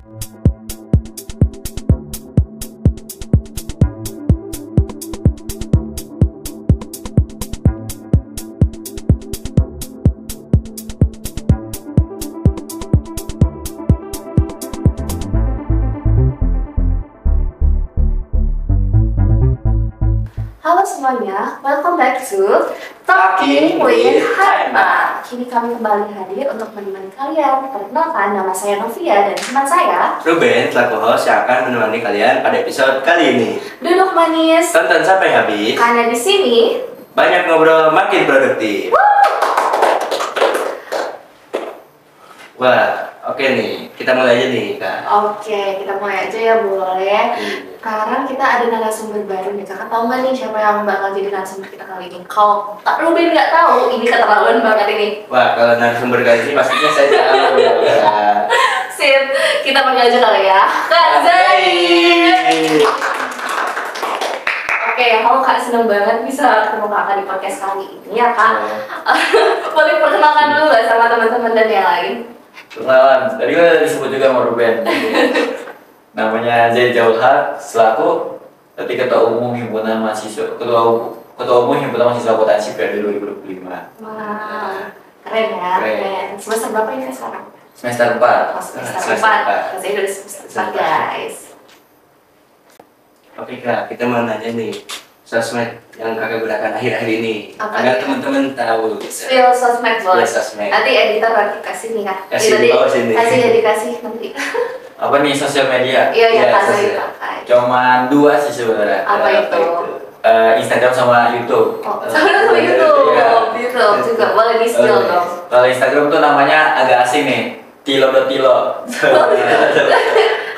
Halo semuanya, welcome back to Talking with Harma. Kini kami kembali hadir untuk menemani kalian. Perkenalkan, nama saya Novia dan teman saya Ruben, selaku host yang akan menemani kalian pada episode kali ini. Duduk manis, Tonton sampai habis. karena di sini Banyak ngobrol, makin produktif. Wah, oke nih, kita mulai aja nih, Kak. Oke, kita mulai aja ya, boleh. Sekarang kita ada narasumber baru nih. Kakak tahu nggak nih siapa yang bakal jadi narasumber kita kali ini? Kalau Kak Ruben nggak tahu, ini keterlaluan banget ini. Wah, kalau narasumber kali ini pastinya saya tahu. Sip, kita panggil aja kali ya, Kak Zaid. Oke, halo Kak, seneng banget bisa ketemu Kakak di podcast kali ini ya Kak. Boleh perkenalkan dulu nggak sama teman-teman dan yang lain? Kenalan, tadi kan udah disebut juga sama Ruben. Namanya Zaid Jaulhar, selaku Ketua Umum Himpunan Mahasiswa Ketua Umum Himpunan Mahasiswa Kota Sipil 2025. Wah, keren ya, keren. Semester berapa ini sekarang? Semester 4. Oh, semester 4. Saya udah semester 4 guys. Oke, Kak, kita mau nanya nih sosmed yang Kakak gunakan akhir-akhir ini. Apa Agar nih? teman-teman tahu. Spill sosmed boleh. Spill sosmed. Nanti editor nanti kasih nih Kak. Kasih Nanti di bawah sini. kasih ya dikasih nanti. Apa nih sosial media? Iya iya Iya, Kak sosial. Zaid pakai. Cuman 2 sih sebenarnya. Apa itu? Instagram sama YouTube. Oh, sama YouTube. Iya. YouTube juga boleh di spill dong. Kalau Instagram tuh namanya agak asing nih, tilo.tilo.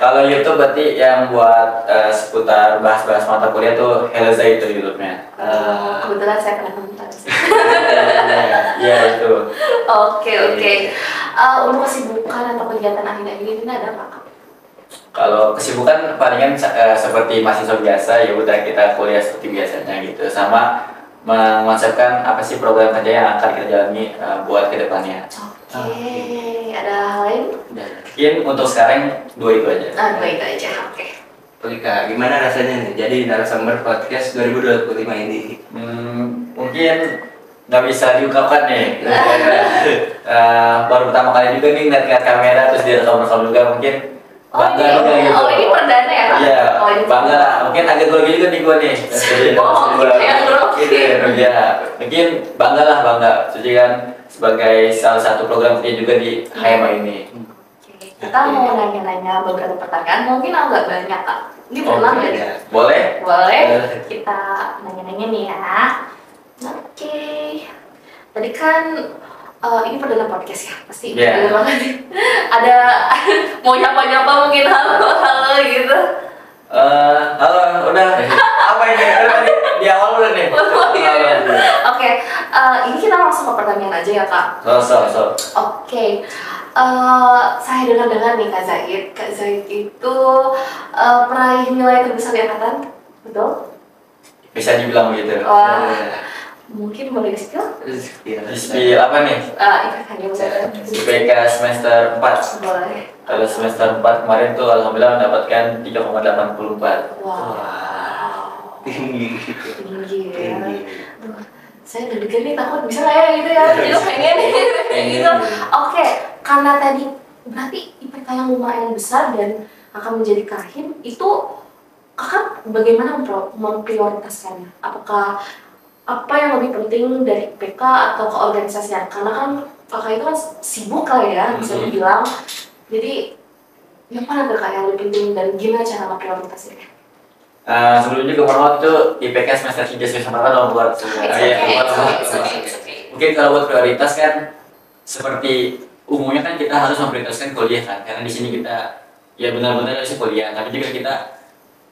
Kalau YouTube berarti yang buat seputar bahas-bahas mata kuliah tuh Hello Zaid tuh YouTube-nya. Kebetulan saya pernah nonton. Iya itu. Oke. Untuk kesibukan atau kegiatan akhir-akhir ini ada apa Kak? Kalau kesibukan palingan seperti mahasiswa biasa, ya udah kita kuliah seperti biasanya gitu, sama mengonsepkan apa sih program kerja yang akan kita jalani buat kedepannya. Oke, ada hal lain? Mungkin untuk sekarang 2 itu aja. Baik aja, oke. Oke, Kak, gimana rasanya nih jadi narasumber podcast 2025 ini? Mungkin nggak bisa diungkapkan nih. Baru pertama kali juga nih ngeliat kamera terus direkam-rekam juga, mungkin bangga juga gitu. Oh, ini perdana ya Kak? Iya, Oh, ini bangga lah. Mungkin agak grogi juga nih gue nih. Oh, yang grogi. Iya, mungkin bangga lah, bangga. Jadi kan sebagai salah satu program kerja juga di HMA ini. Oke, kita mau nanya-nanya beberapa pertanyaan, mungkin agak banyak Kak. Ini berulang Oke. ya? Boleh? Boleh, kita nanya-nanya nih ya. Oke, tadi kan ini perdana podcast ya, pasti Iya. bener banget. Ada mau nyapa-nyapa mungkin halo gitu. Halo, udah. Apa ini? Tadi di awal udah nih. Oh, iya. Oke, ini kita langsung ke pertanyaan aja ya Kak. So. Oke, saya dengar-dengar nih Kak Zaid itu peraih nilai terbesar di angkatan, betul? Bisa dibilang begitu. Wah, mungkin boleh di-spill? Di apa nih? IPK-nya boleh. IPK semester 4. Boleh. Kalau semester 4 kemarin tuh alhamdulillah mendapatkan 3,84. Wow, Tinggi. tinggi ya. Aduh, saya deg-degan nih, takut bisa nggak ya gitu ya, jadi pengen gitu. Oke, karena tadi berarti IPK yang lumayan besar dan akan menjadi kahim, itu kakak bagaimana memprioritaskannya? Apakah apa yang lebih penting dari IPK atau keorganisasian? Karena kan kakak itu kan sibuk kali ya, bisa dibilang. Jadi yang mana kakak yang lebih penting dan gimana cara memprioritaskannya? Sebelumnya ke Mohon itu IPK semester 3 semester 4 dong buat Mungkin kalau buat prioritas kan seperti umumnya kan kita harus memprioritaskan kuliah kan, karena di sini kita ya benar-benar harus kuliah, tapi juga kita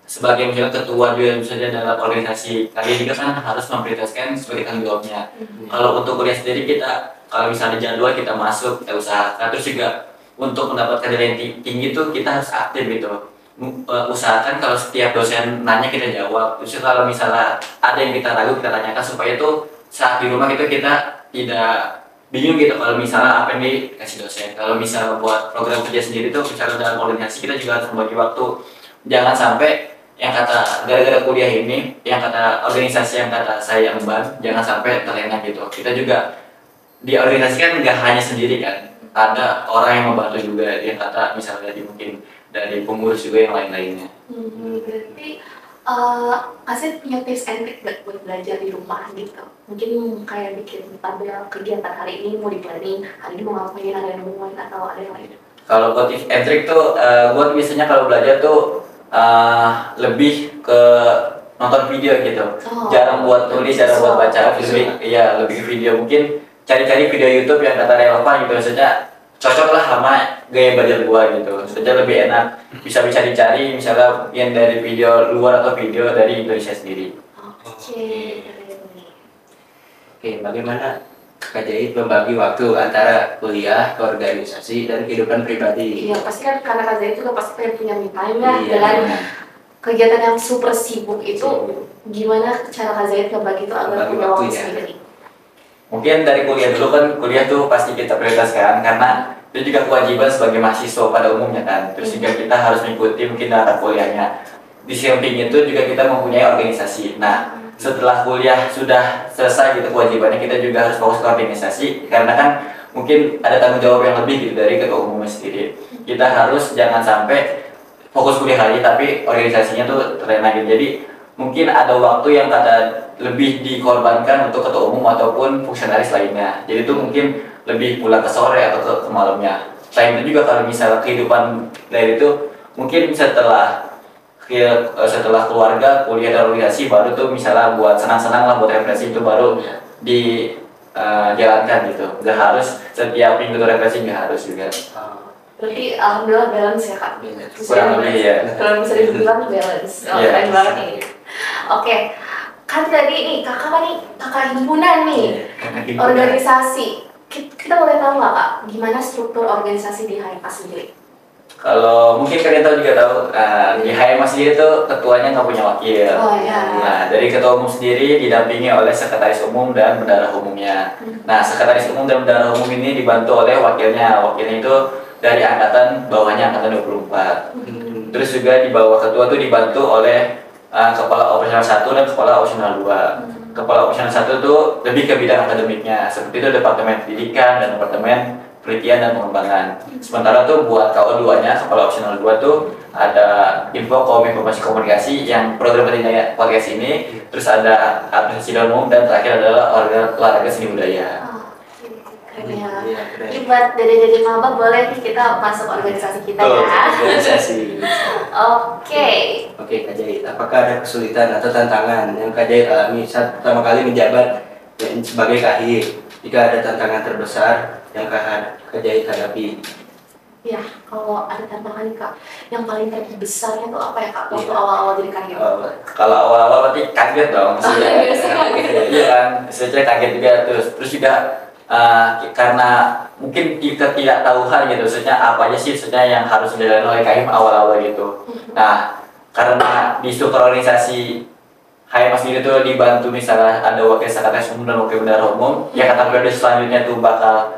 sebagai misalnya ketua juga misalnya dalam organisasi kalian juga kan harus memprioritaskan sebagai tanggung jawabnya. Kalau untuk kuliah sendiri kita kalau misalnya jadwal kita masuk, kita usahakan, terus juga untuk mendapatkan nilai tinggi itu kita harus aktif gitu. Usahakan kalau setiap dosen nanya kita jawab. Terus kalau misalnya ada yang kita ragu kita tanyakan supaya itu saat di rumah kita tidak bingung gitu kalau misalnya apa yang dikasih dosen. Kalau misalnya buat program kerja sendiri tuh misalnya dalam organisasi kita juga harus membagi waktu. Jangan sampai yang kata gara-gara kuliah ini, yang kata organisasi yang kata saya emban, jangan sampai terlena gitu. Kita juga di organisasi kan nggak hanya sendiri kan, ada orang yang membantu juga, yang kata misalnya dari mungkin dari pengurus juga yang lain-lainnya. Berarti kasih punya tips and trick gak buat belajar di rumah gitu? Mungkin kayak bikin tabel kegiatan hari ini mau di-planning, hari ini mau ngapain, ada yang mau atau ada yang lain? Kalau buat tips and trick tuh, buat biasanya kalau belajar tuh lebih ke nonton video gitu. Jarang buat tulis, jarang buat baca, iya lebih ke video. Mungkin cari-cari video YouTube yang kata relevan gitu, maksudnya cocok lah sama gaya belajar gua gitu, maksudnya lebih enak, bisa dicari misalnya mungkin dari video luar atau video dari Indonesia sendiri. Oke, bagaimana Kak Jahit membagi waktu antara kuliah, organisasi, dan kehidupan pribadi? Iya, pasti kan karena Kak Jahit juga pasti pengen punya me time ya, dengan kegiatan yang super sibuk itu. Gimana cara Kak Jahit ngebagi itu agar punya waktu sendiri? Mungkin dari kuliah dulu kan, kuliah tuh pasti kita prioritaskan karena itu juga kewajiban sebagai mahasiswa pada umumnya kan. Terus juga kita harus mengikuti mungkin data kuliahnya. Di samping itu juga kita mempunyai organisasi. Nah, setelah kuliah sudah selesai gitu kewajibannya, kita juga harus fokus ke organisasi karena kan mungkin ada tanggung jawab yang lebih gitu dari ketua umumnya sendiri. Kita harus jangan sampai fokus kuliah lagi tapi organisasinya tuh terlena gitu. Jadi mungkin ada waktu yang kata lebih dikorbankan untuk ketua umum ataupun fungsionaris lainnya. Jadi itu mungkin lebih pulang ke sore atau ke malamnya. Selain itu juga kalau misalnya kehidupan dari itu mungkin setelah keluarga, kuliah dan organisasi baru tuh misalnya buat senang-senang lah, buat refreshing itu baru dijalankan gitu. Gak harus setiap minggu tuh refreshing, gak harus juga. Berarti alhamdulillah balance ya Kak? Kurang lebih ya. Kalau bisa dibilang balance, keren banget nih. Oke, kan tadi nih kakak himpunan nih, organisasi. Kita boleh tahu nggak Kak, gimana struktur organisasi di HMA sendiri? Kalau mungkin kalian tahu juga tahu, di HMA sendiri tuh ketuanya nggak punya wakil. Nah, dari ketua umum sendiri didampingi oleh sekretaris umum dan bendahara umumnya. Nah, sekretaris umum dan bendahara umum ini dibantu oleh wakilnya. Wakilnya itu dari angkatan bawahnya, angkatan 24. Terus juga di bawah ketua tuh dibantu oleh kepala operasional 1 dan kepala operasional 2. Kepala operasional 1 tuh lebih ke bidang akademiknya, seperti itu departemen pendidikan dan departemen penelitian dan pengembangan. Sementara tuh buat KO2-nya, kepala operasional 2 tuh ada informasi komunikasi yang program pendidikan podcast ini, terus ada administrasi dan umum, dan terakhir adalah olahraga seni budaya. Jadi buat dede-dede maba boleh nih kita masuk organisasi kita ya. Organisasi. Oke, Kak Jahit, apakah ada kesulitan atau tantangan yang Kak Jahit alami saat pertama kali menjabat sebagai kahim? Jika ada tantangan terbesar yang Kak Jahit hadapi? Ya, kalau ada tantangan Kak, yang paling terbesarnya tuh apa ya Kak? Waktu awal-awal jadi kahim? Kalau awal-awal berarti kaget dong. Iya kan, saya kaget juga terus juga karena mungkin kita tidak tahu hal gitu, maksudnya apa aja sih maksudnya yang harus dilakukan oleh KHIM awal-awal gitu. Nah, karena di struktur organisasi HMA sendiri tuh dibantu misalnya ada wakil sekretaris umum dan wakil bendahara umum, ya kata periode selanjutnya tuh bakal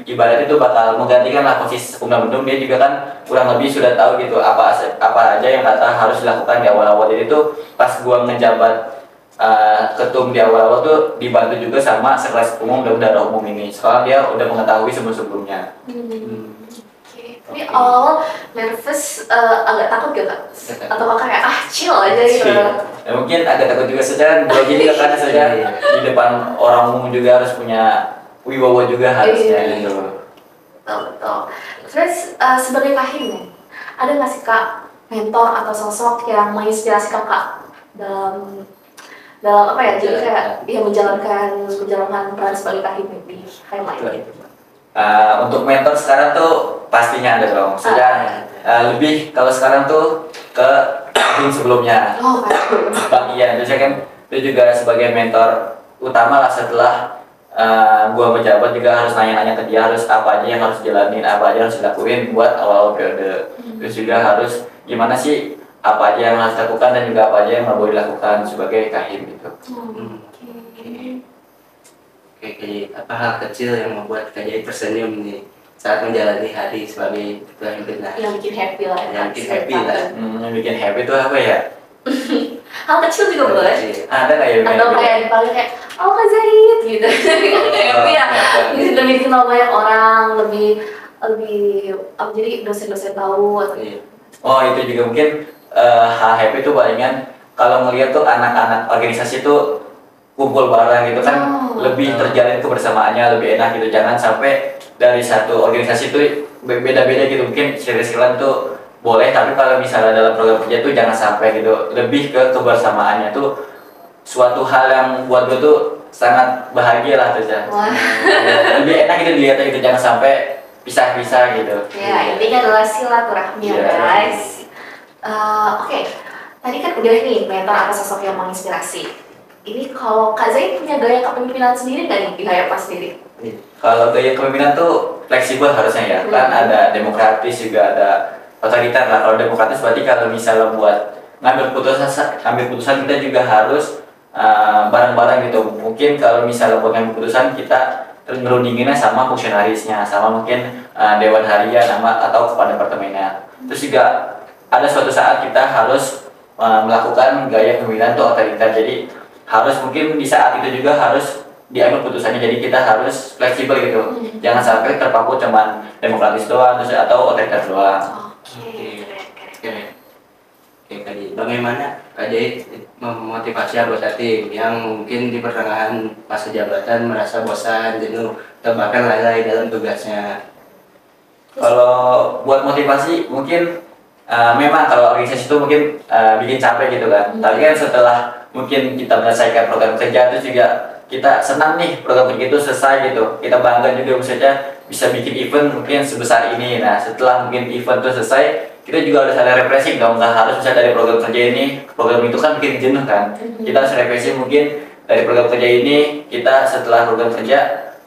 ibarat itu bakal menggantikan lah posisi umum, dia juga kan kurang lebih sudah tahu gitu apa aja yang kata harus dilakukan di awal-awal. Jadi tuh pas gua ngejabat ketum di awal-awal tuh dibantu juga sama sekretaris umum dan bendahara umum ini, soalnya dia udah mengetahui sebelum-sebelumnya. Tapi awal nervous, agak takut gak Kak? Atau kayak chill aja gitu? Ya, mungkin agak takut juga saja, grogi juga karena saja di depan orang umum juga harus punya wibawa juga harusnya gitu. Betul. Terus sebagai kahim, ada nggak sih Kak mentor atau sosok yang menginspirasi Kakak dalam apa ya, jadi kayak dia menjalankan peran sebagai kahim di HMA ini? Untuk mentor sekarang tuh pastinya ada dong. Maksudnya lebih kalau sekarang tuh ke kahim sebelumnya. Bang Ian, biasanya kan dia juga sebagai mentor utama lah setelah gua menjabat, juga harus nanya-nanya ke dia harus apa aja yang harus jalanin, apa aja yang harus dilakuin buat awal periode. Terus juga harus gimana sih apa aja yang harus dilakukan dan juga apa aja yang nggak boleh dilakukan sebagai kahim gitu. Kayak apa hal kecil yang membuat Kak Jahit tersenyum nih saat menjalani hari sebagai ketua himpunan? Yang bikin happy lah. Yang bikin happy lah. Yang bikin happy itu apa ya? Hal kecil juga boleh. Ada nggak ya? Atau kayak dipanggil kayak, oh Kak Zahid gitu. Happy ya. Lebih dikenal banyak orang, lebih jadi dosen-dosen tahu atau Oh itu juga mungkin hal happy itu palingan kalau ngeliat tuh anak-anak organisasi tuh kumpul bareng gitu kan lebih terjalin kebersamaannya, lebih enak gitu. Jangan sampai dari satu organisasi tuh beda-beda gitu, mungkin circle-circlean tuh boleh, tapi kalau misalnya dalam program kerja tuh jangan sampai gitu. Lebih ke kebersamaannya tuh suatu hal yang buat gue tuh sangat bahagia lah tuh ya. Lebih enak gitu dilihatnya gitu, jangan sampai pisah-pisah gitu. Ya, intinya adalah silaturahmi ya guys. Oke, tadi kan udah nih mentor atau sosok yang menginspirasi. Ini kalau Kak Zahid punya gaya kepemimpinan sendiri nggak nih di Hayapa sendiri? Kalau gaya kepemimpinan tuh fleksibel harusnya ya, kan ada demokratis juga ada otoriter lah. Kalau demokratis berarti kalau misalnya buat ngambil putusan kita juga harus bareng-bareng gitu. Mungkin kalau misalnya buat ngambil putusan kita ngerundinginnya sama fungsionarisnya, sama mungkin dewan harian atau kepada departemennya. Terus juga ada suatu saat kita harus melakukan gaya kepemimpinan tuh otoriter. Jadi harus mungkin di saat itu juga harus diambil putusannya, jadi kita harus fleksibel gitu. Jangan sampai terpaku cuman demokratis doang atau otoriter doang. Oke. Oke, bagaimana Kak Jahit memotivasi anggota tim yang mungkin di pertengahan masa jabatan merasa bosan, jenuh, atau bahkan lalai dalam tugasnya? Kalau buat motivasi mungkin memang kalau organisasi itu mungkin bikin capek gitu kan. Tapi kan setelah mungkin kita menyelesaikan program kerja itu juga kita senang nih program kerja itu selesai gitu. Kita bangga juga misalnya bisa bikin event mungkin sebesar ini. Nah setelah mungkin event itu selesai, kita juga harus ada refreshing dong. Nggak harus misalnya dari program kerja ini, program itu kan bikin jenuh kan. Kita harus refreshing mungkin dari program kerja ini, kita setelah program kerja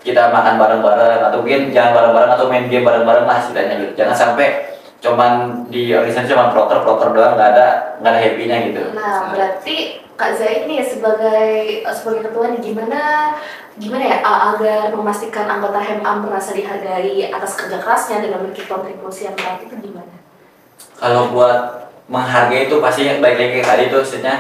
kita makan bareng-bareng atau mungkin jangan bareng-bareng atau main game bareng-bareng lah setidaknya gitu. Jangan sampai cuman di organisasi cuma proker doang, nggak ada happy-nya gitu. Nah berarti Kak Zahid nih sebagai ketua nih gimana ya agar memastikan anggota HMA merasa dihargai atas kerja kerasnya dengan memiliki kontribusi yang baik itu gimana? Kalau buat menghargai itu pastinya baik lagi kayak tadi tuh, maksudnya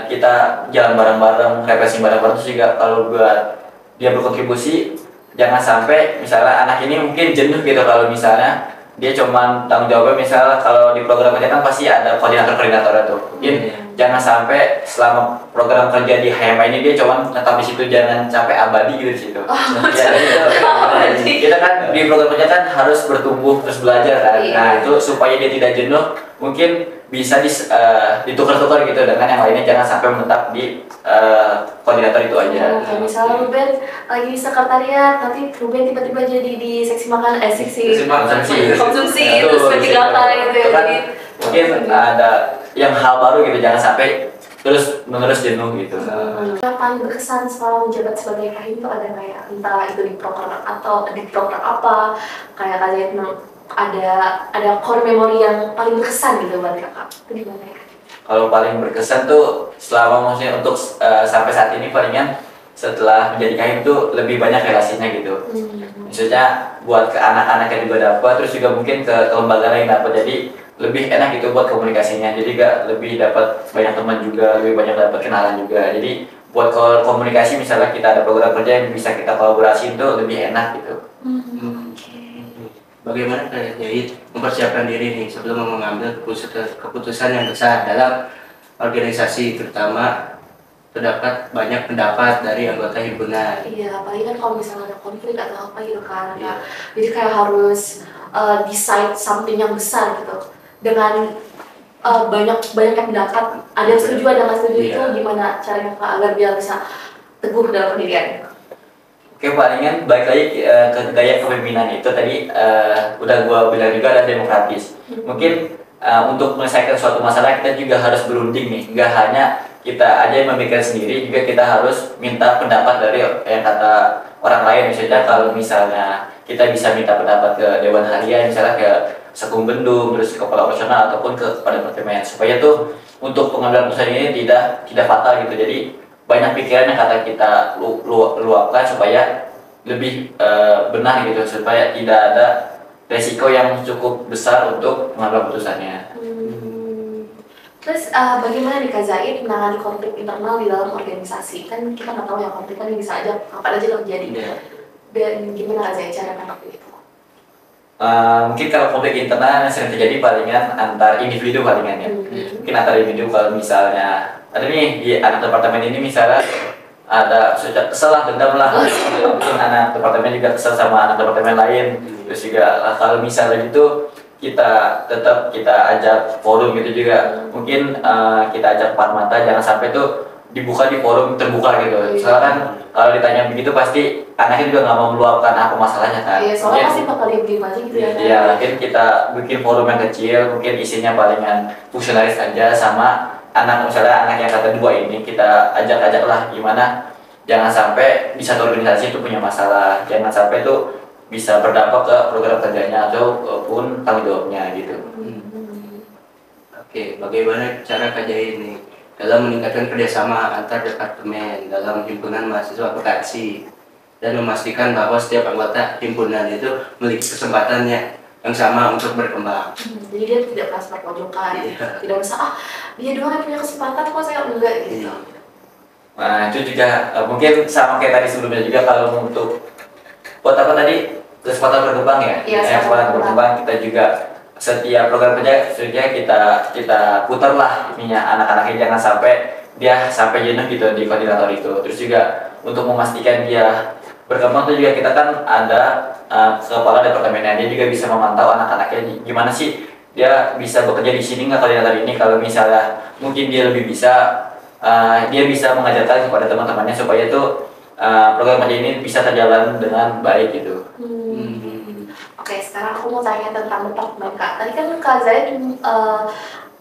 kita jalan bareng-bareng, refreshing bareng-bareng. Terus juga kalau buat dia berkontribusi, jangan sampai misalnya anak ini mungkin jenuh gitu kalau misalnya dia cuman tanggung jawabnya misalnya kalau di program kerja kan pasti ada koordinator itu. Mungkin jangan sampai selama program kerja di HMA ini dia cuman tetap di situ, jangan sampai abadi gitu di situ. Kita kan di program kerja kan harus bertumbuh terus belajar kan. Nah itu supaya dia tidak jenuh, mungkin bisa ditukar-tukar gitu dengan yang lainnya, jangan sampai menetap di koordinator itu aja. Kayak misalnya Ruben lagi di sekretariat, nanti Ruben tiba-tiba jadi di seksi makan, seksi konsumsi terus P3K gitu ya. Kan mungkin ada yang hal baru gitu, jangan sampai terus menerus jenuh gitu. Yang paling berkesan selama menjabat sebagai kahim itu ada kayak entah itu di proker atau di proker apa, kayak kalian ada core memory yang paling berkesan gitu buat kakak, itu gimana ya? Kalau paling berkesan tuh selama maksudnya untuk sampai saat ini palingan setelah menjadi kahim tuh lebih banyak relasinya gitu. Maksudnya buat ke anak-anak yang juga dapat, terus juga mungkin ke lembaga lain dapat, jadi lebih enak gitu buat komunikasinya. Jadi gak lebih dapat banyak teman juga, lebih banyak dapat kenalan juga. Jadi buat komunikasi misalnya kita ada program kerja yang bisa kita kolaborasi itu lebih enak gitu. Bagaimana Kak Jahit mempersiapkan diri nih sebelum mengambil keputusan yang besar dalam organisasi, terutama terdapat banyak pendapat dari anggota himpunan? Iya, apalagi kan kalau misalnya ada konflik atau apa gitu kan, jadi kayak harus decide something yang besar gitu dengan banyak yang pendapat, ada yang setuju ada nggak setuju. Itu gimana caranya Kak agar biar bisa teguh dalam pendirian? Oke, palingan balik lagi ke gaya kepemimpinan itu tadi udah gua bilang juga ada demokratis. Mungkin untuk menyelesaikan suatu masalah kita juga harus berunding nih, nggak hanya kita aja yang memikirkan sendiri, juga kita harus minta pendapat dari yang kata orang lain. Misalnya kalau misalnya kita bisa minta pendapat ke dewan harian, misalnya ke sekum bendung, terus kepala operasional ataupun ke kepada departemen, supaya tuh untuk pengambilan keputusan ini tidak fatal gitu. Jadi banyak pikiran yang kata kita luapkan supaya lebih benar gitu, supaya tidak ada resiko yang cukup besar untuk mengambil keputusannya. Terus bagaimana nih Kak Zaid menangani konflik internal di dalam organisasi? Kan kita nggak tahu ya, konflik kan bisa aja kapan aja terjadi. Dan gimana Kak Zaid cara menangani itu? Mungkin kalau konflik internal yang sering terjadi palingan antar individu palingan ya. Mungkin antar individu, kalau misalnya ada nih di anak departemen ini misalnya ada kesel lah, dendam lah, mungkin anak departemen juga kesel sama anak departemen lain. Terus juga kalau misalnya gitu kita tetap ajak forum gitu juga, mungkin kita ajak empat mata, jangan sampai tuh dibuka di forum terbuka gitu. Soalnya kan kalau ditanya begitu pasti anaknya juga nggak mau meluapkan apa masalahnya kan. Iya, soalnya pasti bakal diem aja gitu ya. Iya, mungkin kita bikin forum yang kecil, mungkin isinya palingan fungsionalis aja, sama anak, misalnya anak yang kata dua ini kita ajak lah gimana jangan sampai di satu organisasi itu punya masalah, jangan sampai tuh bisa berdampak ke program kerjanya ataupun tanggung jawabnya gitu. Oke, bagaimana cara Kak Zaid ini dalam meningkatkan kerjasama antar departemen dalam himpunan mahasiswa akuntansi dan memastikan bahwa setiap anggota himpunan itu memiliki kesempatannya yang sama untuk berkembang. Jadi dia tidak merasa terpojokan, tidak merasa dia doang yang punya kesempatan kok saya enggak gitu. Nah itu juga mungkin sama kayak tadi sebelumnya juga, kalau untuk buat apa tadi kesempatan berkembang ya, kesempatan berkembang, kita juga setiap program kerja kita putar lah ininya anak-anaknya, jangan sampai dia sampai jenuh gitu di koordinator itu. Terus juga untuk memastikan dia berkembang tuh juga kita kan ada kepala departemennya, dia juga bisa memantau anak-anaknya gimana sih dia bisa bekerja di sini nggak koordinator ini. Kalau misalnya mungkin dia lebih bisa, dia bisa mengajarkan kepada teman-temannya supaya tuh program kerja ini bisa terjalan dengan baik gitu. Oke, sekarang aku mau tanya tentang departemen Kak. Tadi kan Kak Zaid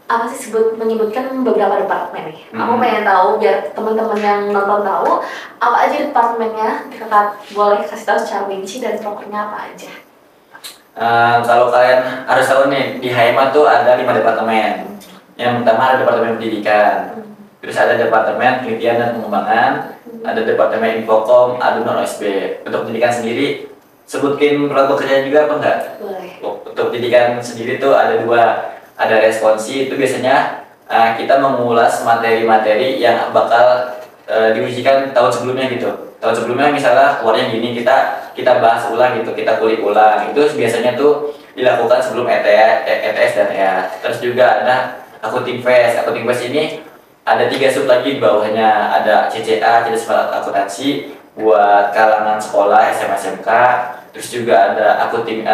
apa sih menyebutkan beberapa departemen nih. Aku pengen tahu biar teman-teman yang nonton tahu apa aja departemennya. Kakak boleh kasih tahu secara rinci dan prokernya apa aja. Kalau kalian harus tahu nih, di HMA tuh ada 5 departemen. Yang pertama ada departemen pendidikan, terus ada departemen penelitian dan pengembangan, ada departemen infokom, ada non-OSB. Untuk pendidikan sendiri sebutkin program pekerjaan juga apa enggak? Boleh. Untuk pendidikan sendiri tuh ada 2, ada responsi, itu biasanya kita mengulas materi-materi yang bakal diujikan tahun sebelumnya gitu. Tahun sebelumnya misalnya keluarnya gini, kita bahas ulang gitu, kita kulik ulang. Itu biasanya tuh dilakukan sebelum ETS dan EA. Terus juga ada accounting fest. Accounting fest ini ada 3 sub lagi di bawahnya, ada CCA, jadi sekolah akuntansi buat kalangan sekolah SMA SMK. Terus juga ada accounting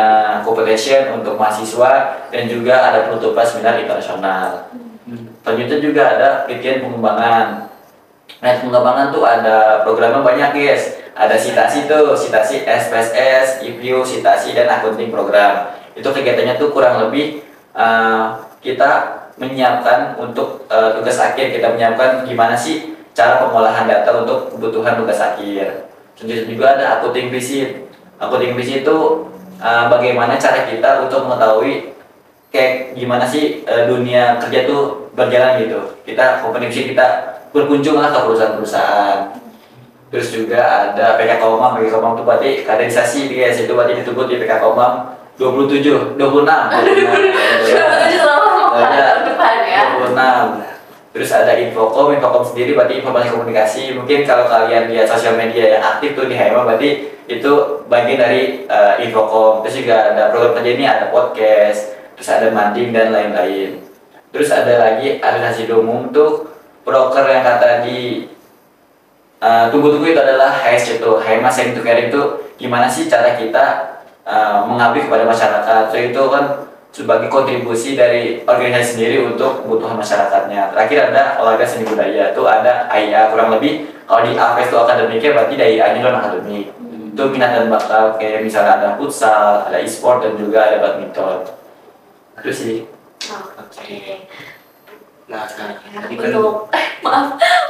competition untuk mahasiswa, dan juga ada penutupan seminar internasional. Selanjutnya juga ada penelitian pengembangan. Nah, pengembangan tuh ada programnya banyak guys. Ada citasi tuh, citasi SPSS, IPU, citasi, dan accounting program. Itu kegiatannya tuh kurang lebih kita menyiapkan untuk tugas akhir, kita menyiapkan gimana sih cara pengolahan data untuk kebutuhan tugas akhir. Selanjutnya juga ada accounting visit. Accounting visit itu bagaimana cara kita untuk mengetahui kayak gimana sih dunia kerja tuh berjalan gitu. Kita accounting visit, kita berkunjung lah ke perusahaan-perusahaan. Terus juga ada PK Komam. PK Komam itu berarti kaderisasi guys, itu berarti disebut di PK Komam 26 Terus ada Infokom sendiri berarti informasi komunikasi. Mungkin kalau kalian lihat sosial media yang aktif tuh di HMA, berarti itu bagian dari Infokom. Terus juga ada program kerja ini, ada podcast, terus ada manding dan lain-lain. Terus ada lagi administrasi umum tuh broker yang kata di tunggu-tunggu itu adalah HSC tuh, HMA Sharing to Caring itu gimana sih cara kita mengabdi kepada masyarakat. Jadi itu kan sebagai kontribusi dari organisasi sendiri untuk kebutuhan masyarakatnya. Terakhir ada olahraga seni budaya, itu ada AIA kurang lebih. Kalau di APES itu akademiknya, berarti dari AIA-nya non akademik. Itu minat dan bakat, kayak misalnya ada futsal, ada e-sport, dan juga ada badminton. Itu sih. Oke. Nah, tadi kan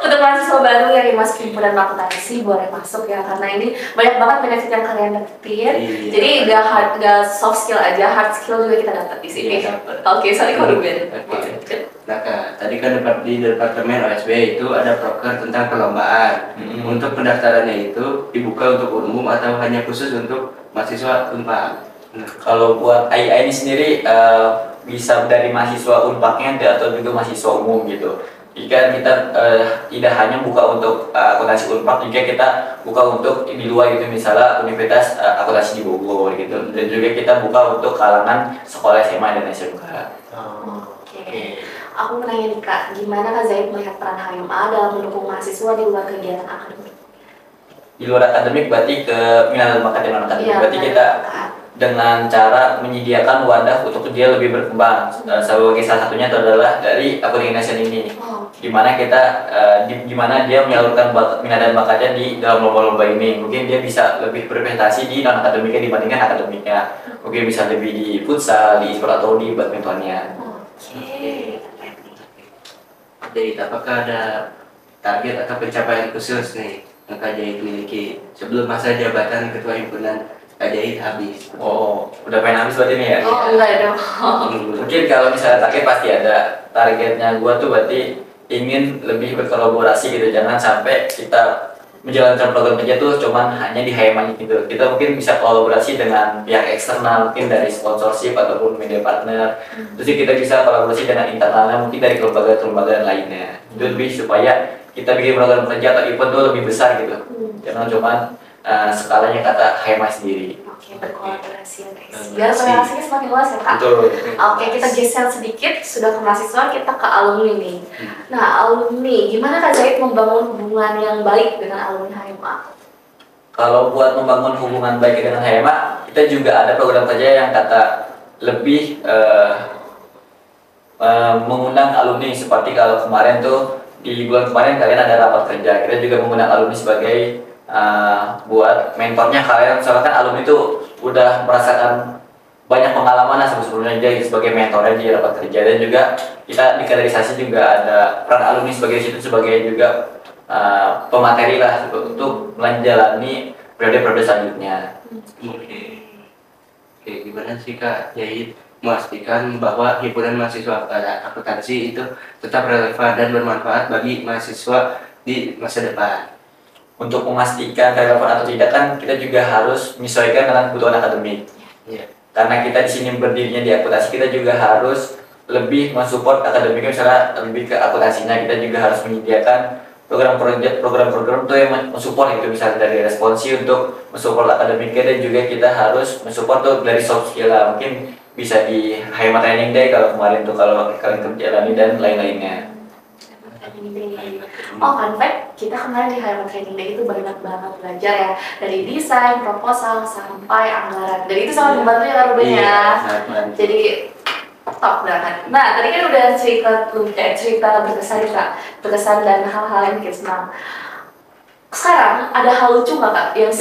Untuk mahasiswa baru yang masuk himpunan akuntansi boleh masuk ya, karena ini banyak banget benefit yang kalian dapetin. Jadi gak soft skill aja, hard skill juga kita dapat di sini. Oke, sorry kalau Nah, Kak, tadi kan di Departemen OSB itu ada proker tentang perlombaan. Untuk pendaftarannya itu dibuka untuk umum atau hanya khusus untuk mahasiswa Unpad? Kalau buat AI ini sendiri bisa dari mahasiswa Unpadnya atau juga mahasiswa umum gitu. Jika kita tidak hanya buka untuk akuntansi Unpad, juga kita buka untuk di luar gitu, misalnya Universitas Akuntansi di Bogor gitu. Dan juga kita buka untuk kalangan sekolah SMA dan SMK. Oke. Aku mau nanya nih Kak, gimana Kak Zaid melihat peran HMA dalam mendukung mahasiswa di luar kegiatan akademik? Di luar akademik berarti ke minat dan bakat dan non-akademik. Iya, Berarti kita dengan cara menyediakan wadah untuk dia lebih berkembang. Sebagai salah satunya itu adalah dari Coding Nation ini, di mana kita di mana dia menyalurkan minat dan bakatnya di dalam lomba-lomba ini. Mungkin dia bisa lebih berprestasi di non akademiknya dibandingkan akademiknya. Mungkin bisa lebih di futsal, di e-sport atau di badmintonnya. Oke. Jadi apakah ada target atau pencapaian khusus nih yang Kak Jahit miliki sebelum masa jabatan Ketua Himpunan Kak Jahit habis? Oh, udah pengen habis berarti nih ya? Oh enggak dong. Mungkin kalau misalnya target pasti ada. Targetnya gua tuh berarti ingin lebih berkolaborasi gitu. Jangan sampai kita menjalankan program kerja tuh cuman hanya di HMA gitu. Kita mungkin bisa kolaborasi dengan pihak eksternal, mungkin dari sponsorship ataupun media partner. Terus kita bisa kolaborasi dengan internalnya, mungkin dari kelembagaan lainnya. Itu lebih supaya kita bikin program kerja atau event tuh lebih besar gitu. Jangan cuman skalanya kata HMA sendiri. Oke, berkolaborasi ya guys. Biar relasinya semakin luas ya Kak. Betul. Oke, kita geser sedikit, sudah ke mahasiswa, kita ke alumni nih. Nah, alumni, gimana Kak Zaid membangun hubungan yang baik dengan alumni HMA? Kalau buat membangun hubungan baik dengan HMA, kita juga ada program kerja yang kata lebih mengundang alumni. Seperti kalau kemarin tuh, di bulan kemarin kalian ada rapat kerja, kita juga mengundang alumni sebagai buat mentornya kalian. Soalnya kan alumni itu udah merasakan banyak pengalaman lah sebelumnya, jadi sebagai mentornya di rapat kerja. Dan juga kita di kaderisasi juga ada peran alumni sebagai situ sebagai juga pemateri lah untuk menjalani periode-periode selanjutnya. Oke, gimana sih Kak Jahit memastikan bahwa himpunan mahasiswa akuntansi itu tetap relevan dan bermanfaat bagi mahasiswa di masa depan? Untuk memastikan relevan atau tidak kan kita juga harus menyesuaikan dengan kebutuhan akademik. Karena kita di sini berdirinya di akuntansi, kita juga harus lebih mensupport akademiknya, misalnya lebih ke akuntansinya kita juga harus menyediakan program-program tuh yang mensupport itu, misalnya dari responsi untuk mensupport akademiknya, dan juga kita harus mensupport tuh dari soft skill lah. Mungkin bisa di HMA Training Day kalau kemarin tuh kalau kalian jalani dan lain-lainnya. Oh, fun fact, kita kemarin di HMA Training Day itu banyak banget belajar ya, dari desain, proposal, sampai anggaran. Dan itu sangat membantu ya Ruben ya. Jadi top banget. Nah, tadi kan udah cerita berkesan Kak, berkesan dan hal-hal yang bikin senang. Sekarang ada hal lucu nggak Kak? Yang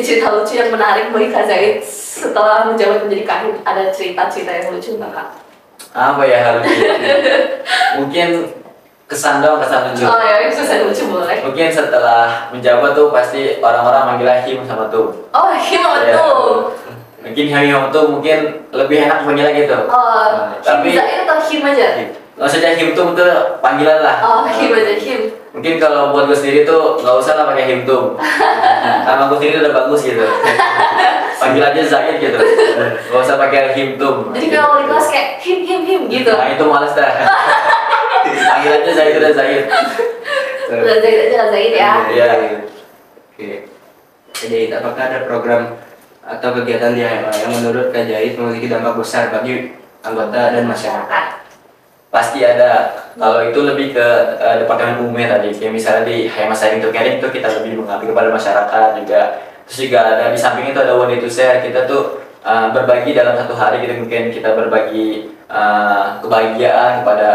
cerita lucu yang menarik bagi Kak Zaid setelah menjabat menjadi kahim, ada cerita-cerita yang lucu nggak Kak? Apa ya hal lucu? Mungkin kesan lucu. Oh ya, kesan lucu boleh. Mungkin setelah menjabat tuh pasti orang-orang manggil Him sama tuh. Oh, Him sama tuh. Mungkin Him sama tuh mungkin lebih enak panggilnya gitu. Oh, tapi Him Zaid atau Him aja? Maksudnya Him tuh panggilan lah. Oh, Him aja, Him. Mungkin kalau buat gue sendiri tuh nggak usah lah pakai Him tuh. Nama gue sendiri udah bagus gitu. Panggil aja Zaid gitu. Nggak usah pakai Him tuh. Jadi kalau di kelas kayak Him gitu. Nah itu males dah. Panggil aja Zaid udah Zaid. Udah Zaid aja Zaid ya. Iya. Oke. Jadi apakah ada program atau kegiatan di HMA yang menurut Kak Jahit memiliki dampak besar bagi anggota dan masyarakat? Pasti ada. Kalau itu lebih ke departemen umumnya tadi, kayak misalnya di HMA Sharing to Caring itu kita lebih mengabdi kepada masyarakat juga. Terus juga ada di samping itu ada One Day to Share, kita tuh berbagi dalam satu hari gitu, mungkin kita berbagi kebahagiaan kepada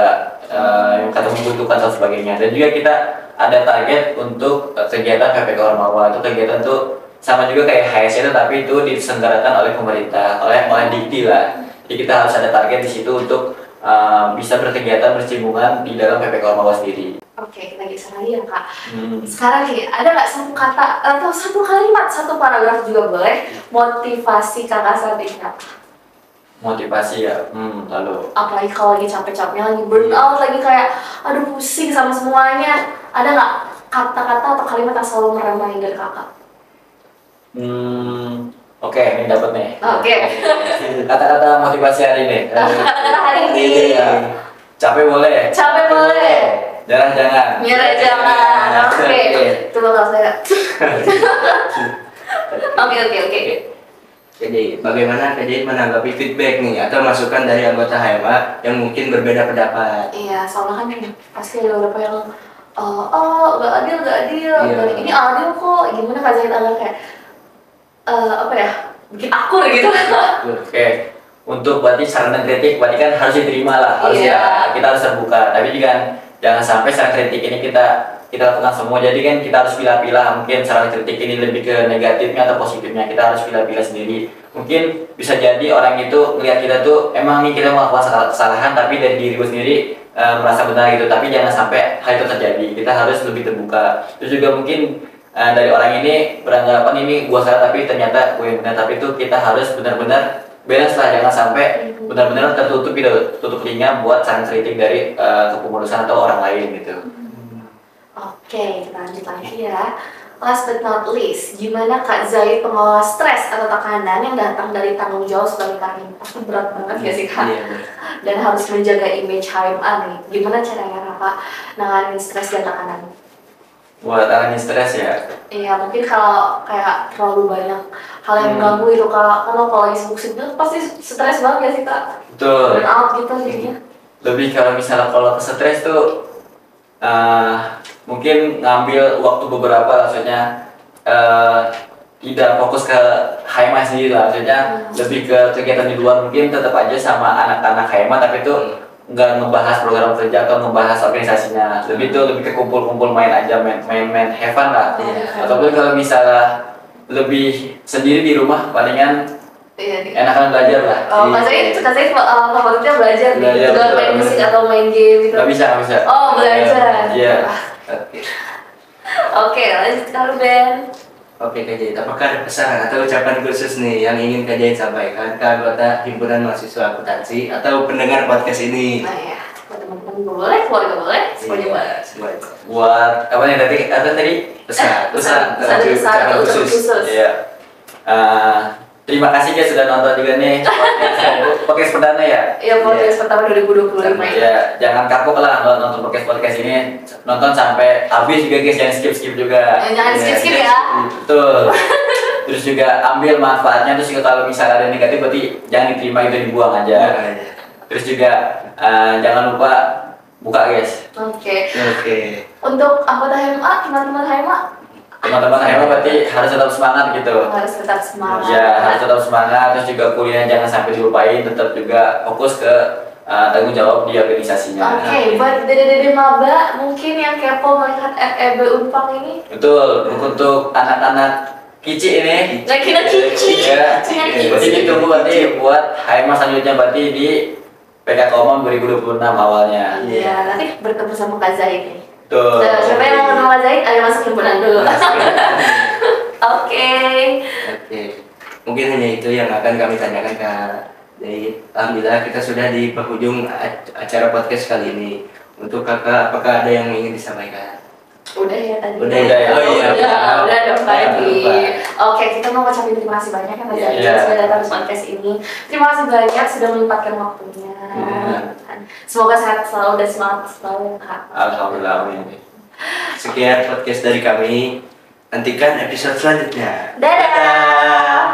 yang kata membutuhkan dan sebagainya. Dan juga kita ada target untuk kegiatan PPK Ormawa. Itu kegiatan tuh sama juga kayak HSC itu, tapi itu diselenggarakan oleh pemerintah, oleh Dikti lah. Jadi kita harus ada target di situ untuk bisa berkegiatan bersinggungan di dalam PPK Ormawa sendiri. Oke, kita geser lagi ya Kak. Sekarang nih, ada nggak satu kata atau satu kalimat, satu paragraf juga boleh, motivasi Kakak saat ini apa? Motivasi ya, lalu Apalagi kalau lagi capek-capeknya, lagi burn out, lagi kayak aduh pusing sama semuanya. Ada nggak kata-kata atau kalimat yang selalu meremai dari kakak? oke, ini dapat nih. Oke. Kata-kata motivasi hari ini. Kata-kata hari ini. Iya. Capek boleh. Capek boleh. Nyerah jangan. Nyerah jangan. Oke. Itu bakal saya. Oke. Jadi, bagaimana Kak Jahit menanggapi feedback nih atau masukan dari anggota HMA yang mungkin berbeda pendapat? Iya, soalnya kan pasti ada beberapa yang gak adil. Iya. Dan ini adil kok. Gimana Kak Zahid agak kayak apa ya? Bikin akur gitu. Oke. Untuk berarti saran dan kritik berarti kan harus diterima lah. Harus Iya. ya, kita harus terbuka. Tapi juga jangan sampai saran kritik ini kita lakukan semua. Jadi kan kita harus pilah-pilah. Mungkin saran kritik ini lebih ke negatifnya atau positifnya. Kita harus pilah-pilah sendiri. Mungkin bisa jadi orang itu melihat kita tuh emang nih kita melakukan kesalahan, tapi dari diri gue sendiri merasa benar gitu. Tapi jangan sampai hal itu terjadi. Kita harus lebih terbuka. Terus juga mungkin dari orang ini beranggapan ini gua salah tapi ternyata gue yang benar. Tapi itu kita harus benar-benar balance lah, jangan sampai benar-benar tertutup gitu, tutup telinga buat saran kritik dari kepengurusan atau orang lain gitu. Oke, kita lanjut lagi ya. Last but not least, gimana Kak Zahid mengelola stres atau tekanan yang datang dari tanggung jawab sebagai karim? Pasti berat banget ya sih Kak? Iya, benar. Dan harus menjaga image HMA nih. Gimana caranya Kakak nanganin stres dan tekanan? Buat tangani stres ya. Iya, mungkin kalau kayak terlalu banyak hal yang mengganggu itu Kak. Karena kalau lagi sibuk-sibuk pasti stres banget ya sih Kak? Betul. Burn out gitu jadinya. Lebih kalau misalnya kalau ke stres tuh mungkin ngambil waktu beberapa, maksudnya tidak fokus ke HMA sendiri lah, maksudnya lebih ke kegiatan di luar. Mungkin tetap aja sama anak-anak HMA tapi itu nggak ngebahas program kerja atau ngebahas organisasinya, lebih ke kumpul-kumpul main aja, main have fun lah. Ataupun kalau misalnya lebih sendiri di rumah palingan Iya, enakan belajar lah. Oh, Kak Zahid favoritnya belajar nih, Belajar, juga betul, main musik betul. atau main game gitu. Nggak bisa Oh, belajar. Iya. Oke, lanjut kalau Ben. Oke Kak Jahit, apakah ada pesan atau ucapan khusus nih yang ingin Kak Jahit sampaikan ke anggota Himpunan Mahasiswa Akuntansi atau pendengar podcast ini? Nah ya, buat teman-teman juga boleh, keluarga boleh, semuanya boleh. Semuanya. Buat apa nih tadi Pesan pesan atau ucapan khusus. Iya. Terima kasih guys sudah nonton juga nih podcast perdana ya. Iya, podcast pertama 2025 ya. Ya, jangan kapok lah kalau nonton podcast ini, nonton sampai habis juga guys, jangan skip juga. Jangan skip ya. Betul. Terus juga ambil manfaatnya, terus juga kalau misalnya ada negatif berarti jangan diterima, itu dibuang aja. Terus juga jangan lupa buka guys. Oke. Untuk anggota HMA, teman-teman HMA Teman-teman HMA berarti harus tetap semangat gitu. harus tetap semangat. Ya, harus tetap semangat. Terus juga kuliah jangan sampai dilupain, tetap juga fokus ke tanggung jawab di organisasinya. Oke, buat dede-dede maba mungkin yang kepo melihat FEB Unpang ini. Betul, untuk anak-anak kici ini. Nggak kira kici. Iya. Jangan Berarti kici. ditunggu berarti buat HMA selanjutnya berarti di PK Komon 2026 awalnya. Iya, nanti bertemu sama Kak Zahid nih. Betul. Siapa yang mau kenal Kak Zahid? Ayo masuk himpunan dulu. Oke. Mungkin hanya itu yang akan kami tanyakan Kak Jahit. Alhamdulillah kita sudah di penghujung acara podcast kali ini. Untuk Kakak, apakah ada yang ingin disampaikan? Udah ya tadi. Udah ya? Oh iya. Udah dong tadi. Lupa. Oke, kita mau ngucapin terima kasih banyak ya Kak Zahid Iya. sudah datang di podcast ini. Terima kasih banyak sudah menyempatkan waktunya. Semoga sehat selalu dan semangat selalu Kak. Alhamdulillah. Amin. Sekian podcast dari kami. Nantikan episode selanjutnya. Dadah.